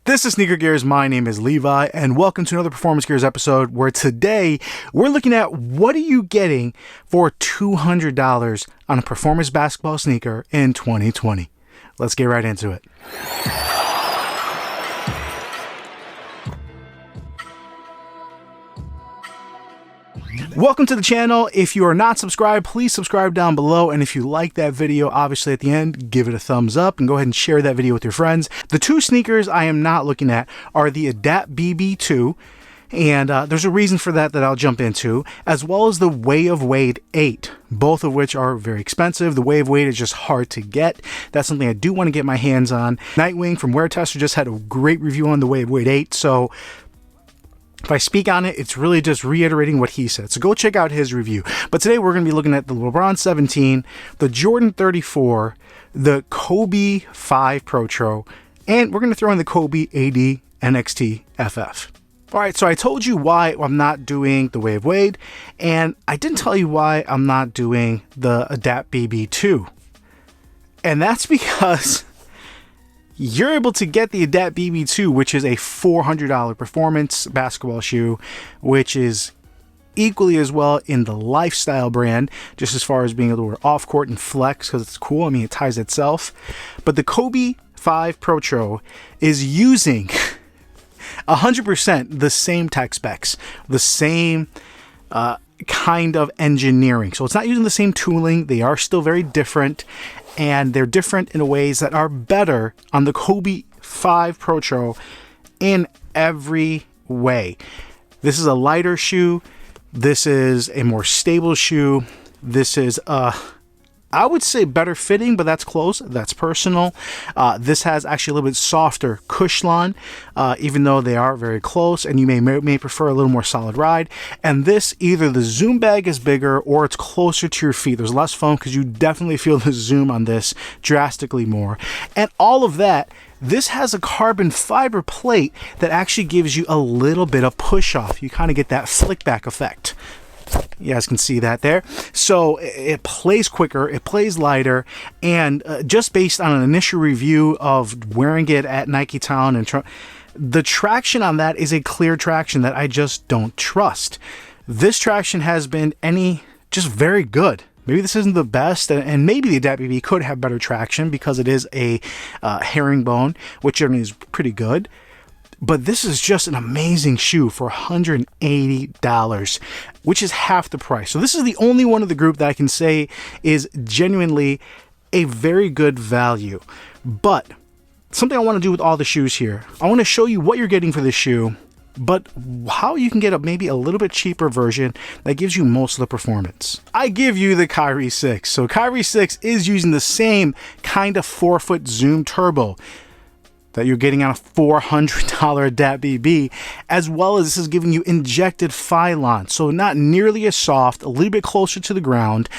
This is Sneaker Gears, my name is Levi, and welcome to another Performance Gears episode where today we're looking at what are you getting for $200 on a performance basketball sneaker in 2020. Let's get right into it. Welcome to the channel. If you are not subscribed, please subscribe down below. And if you like that video, obviously at the end, give it a thumbs up and go ahead and share that video with your friends. The two sneakers I am not looking at are the Adapt BB2, and there's a reason for that I'll jump into, as well as the Way of Wade 8, both of which are very expensive. The Way of Wade is just hard to get. That's something I do want to get my hands on. Nightwing from Wear Tester just had a great review on the Way of Wade 8, so if I speak on it, it's really just reiterating what he said. So go check out his review. But today we're going to be looking at the Lebron 17, the Jordan 34, the Kobe V Protro, and we're going to throw in the Kobe AD NXT FF. Alright, so I told you why I'm not doing the Way of Wade, and I didn't tell you why I'm not doing the Adapt BB2. And that's because you're able to get the Adapt BB2, which is a $400 performance basketball shoe, which is equally as well in the lifestyle brand, just as far as being able to wear off court and flex because it's cool. I mean, it ties itself. But the Kobe V Protro is using 100% the same tech specs, the same kind of engineering. So it's not using the same tooling. They are still very different, and they're different in ways that are better on the Kobe V Protro in every way. This is a lighter shoe. This is a more stable shoe. This is I would say better fitting, but that's close. That's personal. This has actually a little bit softer cushion, even though they are very close, and you may prefer a little more solid ride. And this, either the zoom bag is bigger or it's closer to your feet. There's less foam because you definitely feel the zoom on this drastically more. And all of that, this has a carbon fiber plate that actually gives you a little bit of push off. You kind of get that flick back effect. You guys can see that there. So it plays quicker, it plays lighter, and just based on an initial review of wearing it at Nike Town, and the traction on that is a clear traction that I just don't trust. This traction has been just very good. Maybe this isn't the best, and maybe the Adapt BB could have better traction because it is a herringbone, which generally is pretty good. But this is just an amazing shoe for $180, which is half the price. So this is the only one of the group that I can say is genuinely a very good value. But something I want to do with all the shoes here, I want to show you what you're getting for this shoe, but how you can get maybe a little bit cheaper version that gives you most of the performance. I give you the Kyrie 6. So Kyrie 6 is using the same kind of 4-foot zoom turbo that you're getting on a $400 Adapt BB, as well as this is giving you injected Phylon, so not nearly as soft, a little bit closer to the ground.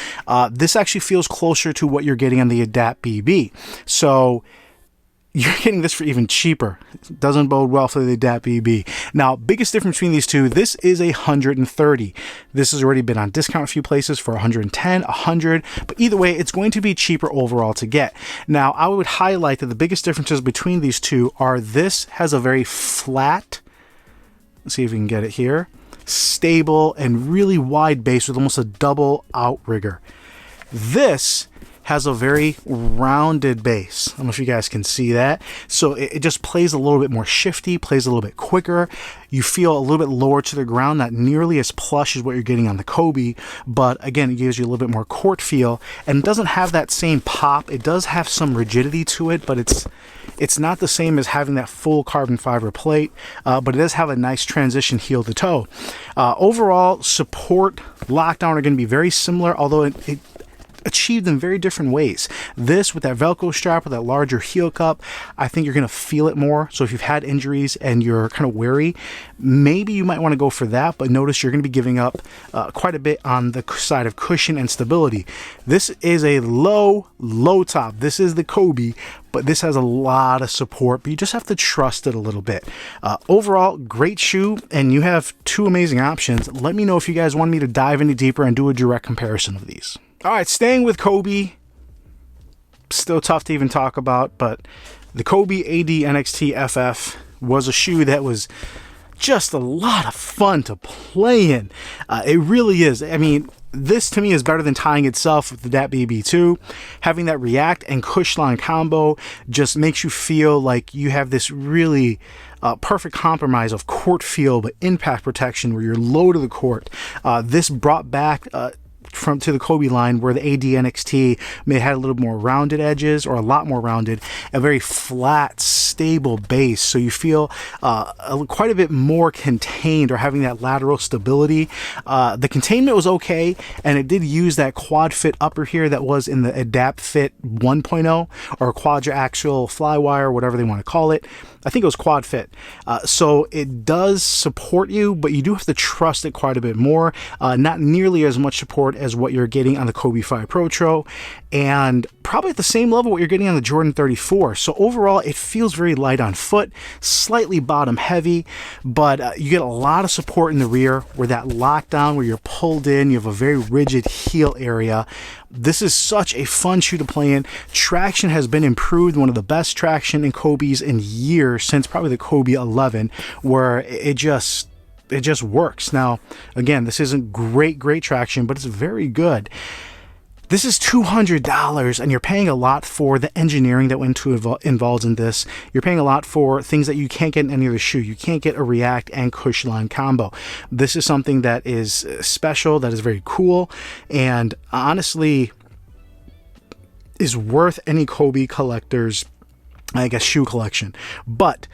This actually feels closer to what you're getting on the Adapt BB. So you're getting this for even cheaper. It doesn't bode well for the Adapt BB. Now, biggest difference between these two, this is $130. This has already been on discount a few places for $110, $100, but either way, it's going to be cheaper overall to get. Now, I would highlight that the biggest differences between these two are this has a very flat, let's see if we can get it here, stable and really wide base with almost a double outrigger. This has a very rounded base. I don't know if you guys can see that. So it just plays a little bit more shifty, plays a little bit quicker. You feel a little bit lower to the ground, not nearly as plush as what you're getting on the Kobe, but again, it gives you a little bit more court feel, and it doesn't have that same pop. It does have some rigidity to it, but it's not the same as having that full carbon fiber plate, but it does have a nice transition heel to toe. Overall, support, lockdown are going to be very similar, although it achieved in very different ways. This, with that Velcro strap, with that larger heel cup, I think you're going to feel it more. So if you've had injuries and you're kind of wary, maybe you might want to go for that, but notice you're going to be giving up quite a bit on the side of cushion and stability. This is a low top. This is the Kobe, but this has a lot of support, but you just have to trust it a little bit. Overall, great shoe, and you have two amazing options. Let me know if you guys want me to dive any deeper and do a direct comparison of these. All right, staying with Kobe, still tough to even talk about, but the Kobe AD NXT FF was a shoe that was just a lot of fun to play in. It really is. I mean, this to me is better than tying itself with the Dat BB2. Having that React and Cushline combo just makes you feel like you have this really perfect compromise of court feel but impact protection where you're low to the court. This brought back to the Kobe line where the AD NXT may have had a little more rounded edges, or a lot more rounded, a very flat, stable base. So you feel quite a bit more contained, or having that lateral stability. The containment was okay, and it did use that quad fit upper here that was in the Adapt Fit 1.0, or quadriaxial flywire, whatever they want to call it. I think it was quad fit. So it does support you, but you do have to trust it quite a bit more. Not nearly as much support as what you're getting on the Kobe V Protro, and probably at the same level what you're getting on the Jordan 34. So overall, it feels very light on foot, slightly bottom heavy, but you get a lot of support in the rear where that lockdown, where you're pulled in, you have a very rigid heel area. This is such a fun shoe to play in. Traction has been improved, one of the best traction in Kobe's in years, since probably the Kobe 11, where it just works. Now, again, this isn't great traction, but it's very good. This is $200, and you're paying a lot for the engineering that went involved in this. You're paying a lot for things that you can't get in any other shoe. You can't get a React and Cushline combo. This is something that is special, that is very cool, and honestly is worth any Kobe collector's, I guess, shoe collection. But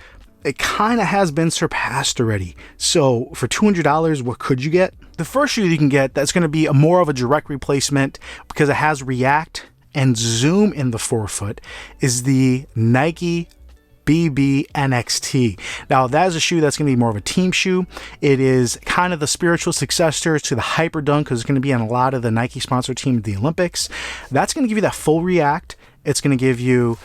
it kind of has been surpassed already. So for $200, what could you get? The first shoe you can get that's going to be more of a direct replacement, because it has React and Zoom in the forefoot, is the Nike BB NXT. Now, that is a shoe that's going to be more of a team shoe. It is kind of the spiritual successor to the Hyper Dunk, because it's going to be on a lot of the Nike sponsored team at the Olympics. That's going to give you that full React. It's going to give you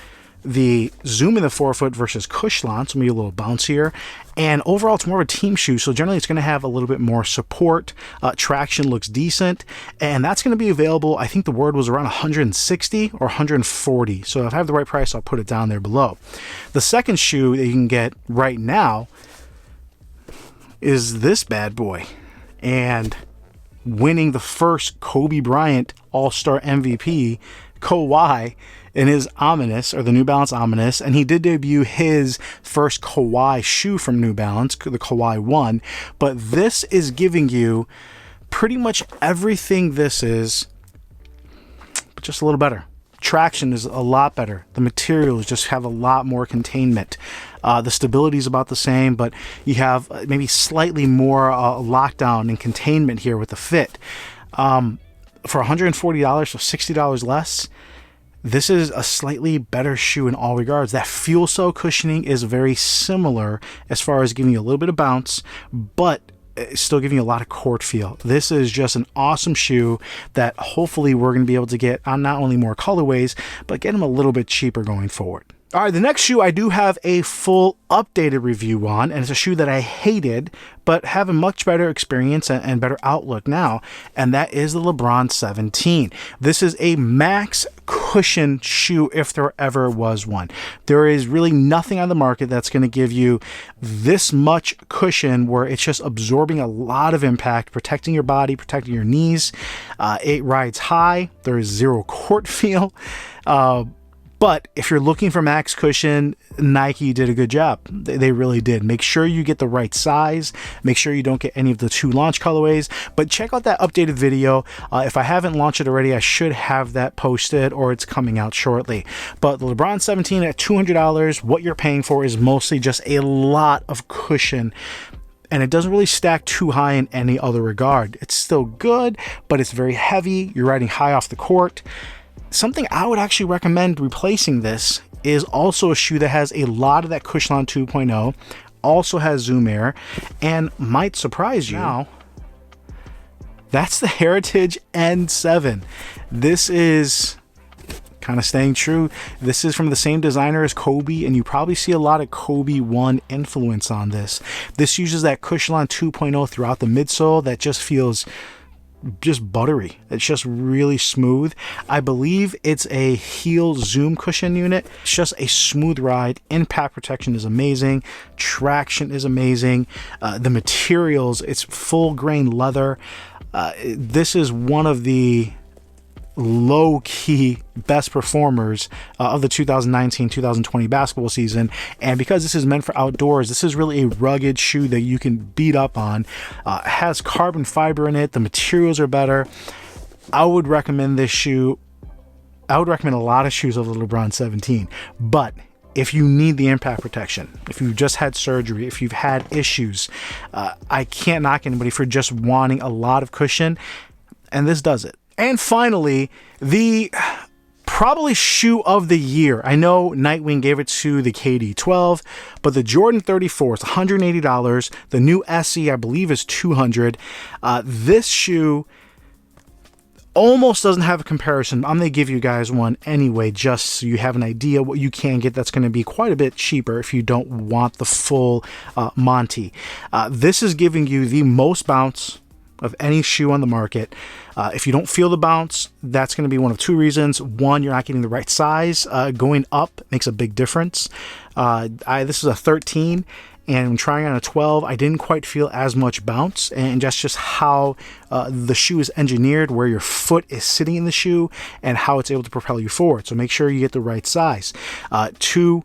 the Zoom in the forefoot versus Cushline, so maybe a little bouncier. And overall, it's more of a team shoe, so generally it's going to have a little bit more support. Traction looks decent, and that's going to be available. I think the word was around 160 or 140. So if I have the right price, I'll put it down there below. The second shoe that you can get right now is this bad boy, and winning the first Kobe Bryant All-Star MVP, Kawhi, in his Ominous, or the New Balance Ominous, and he did debut his first Kawhi shoe from New Balance, the Kawhi 1, but this is giving you pretty much everything this is, but just a little better. Traction is a lot better. The materials just have a lot more containment. The stability is about the same, but you have maybe slightly more lockdown and containment here with the fit. For $140, so $60 less, this is a slightly better shoe in all regards. That fuel cell cushioning is very similar as far as giving you a little bit of bounce, but it's still giving you a lot of court feel. This is just an awesome shoe that hopefully we're going to be able to get on not only more colorways, but get them a little bit cheaper going forward. All right, the next shoe I do have a full updated review on, and it's a shoe that I hated, but have a much better experience and better outlook now, and that is the Lebron 17. This is a max cushion shoe if there ever was one. There is really nothing on the market that's going to give you this much cushion where it's just absorbing a lot of impact, protecting your body, protecting your knees. It rides high. There is zero court feel. But if you're looking for max cushion, Nike did a good job. They really did. Make sure you get the right size. Make sure you don't get any of the 2 launch colorways. But check out that updated video. If I haven't launched it already, I should have that posted, or it's coming out shortly. But the LeBron 17 at $200, what you're paying for is mostly just a lot of cushion. And it doesn't really stack too high in any other regard. It's still good, but it's very heavy. You're riding high off the court. Something I would actually recommend replacing this is also a shoe that has a lot of that Cushline 2.0, also has Zoom Air, and might surprise you. Now, that's the Heritage N7. This is kind of staying true. This is from the same designer as Kobe, and you probably see a lot of Kobe 1 influence on this. This uses that Cushline 2.0 throughout the midsole that just feels just buttery. It's just really smooth. I believe it's a heel zoom cushion unit. It's just a smooth ride. Impact protection is amazing. Traction is amazing. The materials, it's full grain leather. This is one of the low-key best performers of the 2019-2020 basketball season, and because this is meant for outdoors, this is really a rugged shoe that you can beat up on. It has carbon fiber in it. The materials are better. I would recommend this shoe. I would recommend a lot of shoes over the Lebron 17, but if you need the impact protection, if you've just had surgery, if you've had issues, I can't knock anybody for just wanting a lot of cushion, and this does it. And finally, the probably shoe of the year. I know Nightwing gave it to the KD 12, but the Jordan 34 is $180. The new SE, I believe, is $200. This shoe almost doesn't have a comparison. I'm going to give you guys one anyway, just so you have an idea what you can get that's going to be quite a bit cheaper if you don't want the full Monty. This is giving you the most bounce of any shoe on the market. If you don't feel the bounce, that's going to be one of two reasons. One, you're not getting the right size. Going up makes a big difference. This is a 13, and when trying on a 12, I didn't quite feel as much bounce, and that's just how the shoe is engineered, where your foot is sitting in the shoe and how it's able to propel you forward. So make sure you get the right size. Two,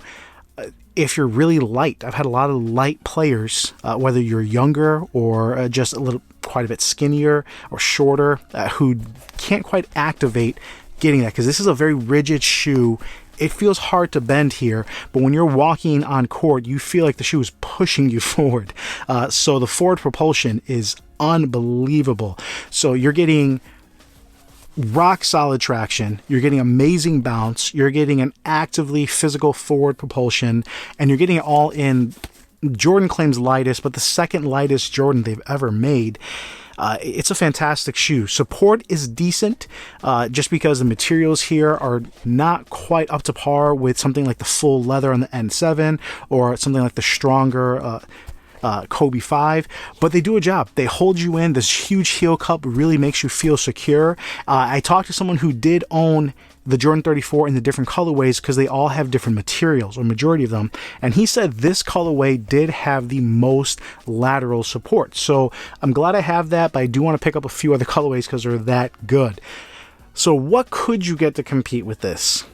if you're really light, I've had a lot of light players, whether you're younger or just quite a bit skinnier or shorter, who can't quite activate getting that, because this is a very rigid shoe. It feels hard to bend here, but when you're walking on court, you feel like the shoe is pushing you forward. So the forward propulsion is unbelievable. So you're getting rock solid traction, you're getting amazing bounce, you're getting an actively physical forward propulsion, and you're getting it all in, Jordan claims lightest, but the second lightest Jordan they've ever made. It's a fantastic shoe. Support is decent, just because the materials here are not quite up to par with something like the full leather on the N7 or something like the stronger Kobe 5, but they do a job. They hold you in. This huge heel cup really makes you feel secure. I talked to someone who did own the Jordan 34 in the different colorways, because they all have different materials, or majority of them, and he said this colorway did have the most lateral support. So I'm glad I have that, but I do want to pick up a few other colorways because they're that good. So what could you get to compete with this?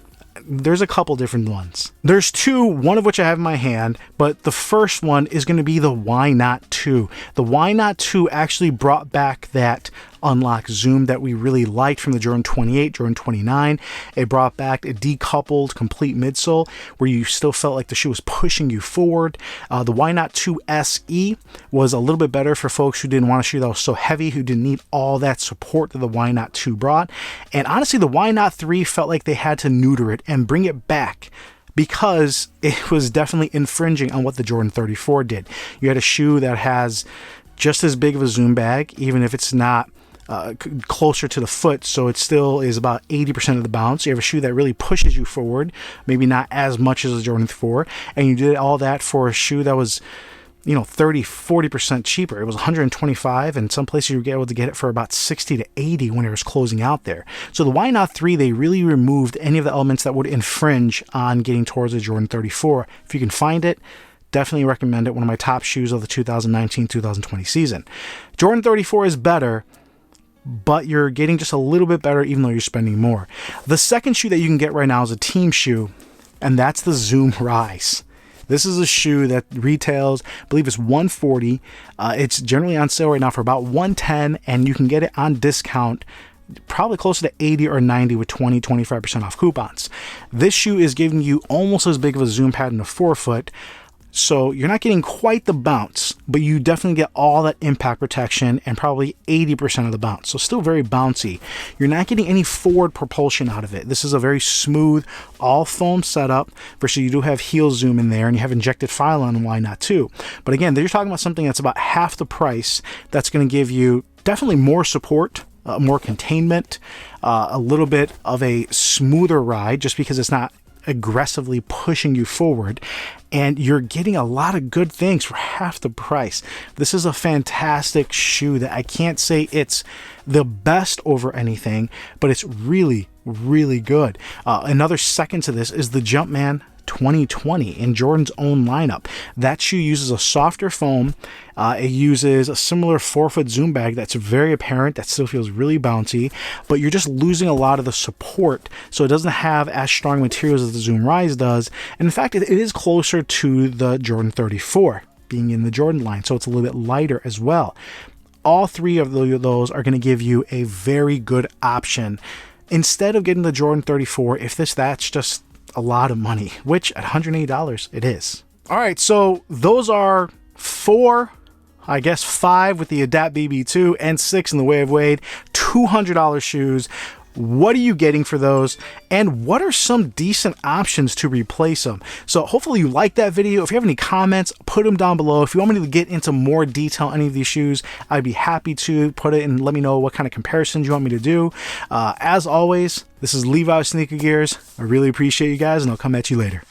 There's a couple different ones. There's two, one of which I have in my hand, but the first one is going to be the Why Not 2. The Why Not 2 actually brought back that unlock zoom that we really liked from the Jordan 28, Jordan 29. It brought back a decoupled complete midsole where you still felt like the shoe was pushing you forward. The Why Not 2 SE was a little bit better for folks who didn't want a shoe that was so heavy, who didn't need all that support that the Why Not 2 brought. And honestly, the Why Not 3 felt like they had to neuter it and bring it back, because it was definitely infringing on what the Jordan 34 did. You had a shoe that has just as big of a zoom bag, even if it's not closer to the foot, so it still is about 80% of the bounce. You have a shoe that really pushes you forward, maybe not as much as the Jordan 4, and you did all that for a shoe that was, 30-40% cheaper. It was $125, and some places you were able to get it for about $60 to $80 when it was closing out there. So the Why Not 3, they really removed any of the elements that would infringe on getting towards the Jordan 34. If you can find it, definitely recommend it. One of my top shoes of the 2019-2020 season. Jordan 34 is better, but you're getting just a little bit better even though you're spending more. The second shoe that you can get right now is a team shoe, and that's the Zoom Rise. This is a shoe that retails, I believe it's $140. It's generally on sale right now for about $110, and you can get it on discount probably closer to $80 or $90 with 20-25% off coupons. This shoe is giving you almost as big of a zoom pad in a forefoot, so you're not getting quite the bounce, but you definitely get all that impact protection and probably 80% of the bounce. So still very bouncy. You're not getting any forward propulsion out of it. This is a very smooth, all foam setup, versus you do have heel zoom in there and you have injected file on, and Why Not 2. But again, you're talking about something that's about half the price that's going to give you definitely more support, more containment, a little bit of a smoother ride, just because it's not aggressively pushing you forward, and you're getting a lot of good things for half the price. This is a fantastic shoe that I can't say it's the best over anything, but it's really, really good. Another second to this is the Jumpman 2020 in Jordan's own lineup. That shoe uses a softer foam. It uses a similar 4-foot zoom bag that's very apparent, that still feels really bouncy, but you're just losing a lot of the support, so it doesn't have as strong materials as the Zoom Rise does. And in fact, it is closer to the Jordan 34 being in the Jordan line, so it's a little bit lighter as well. All three of those are going to give you a very good option instead of getting the Jordan 34 if that's just a lot of money, which at $180 it is. All right, so those are 4, I guess 5 with the Adapt BB2 and 6 in the Way of Wade, $200 shoes. What are you getting for those? And what are some decent options to replace them? So hopefully you like that video. If you have any comments, put them down below. If you want me to get into more detail on any of these shoes, I'd be happy to put it and let me know what kind of comparisons you want me to do. As always, this is Levi Sneaker Gears. I really appreciate you guys, and I'll come at you later.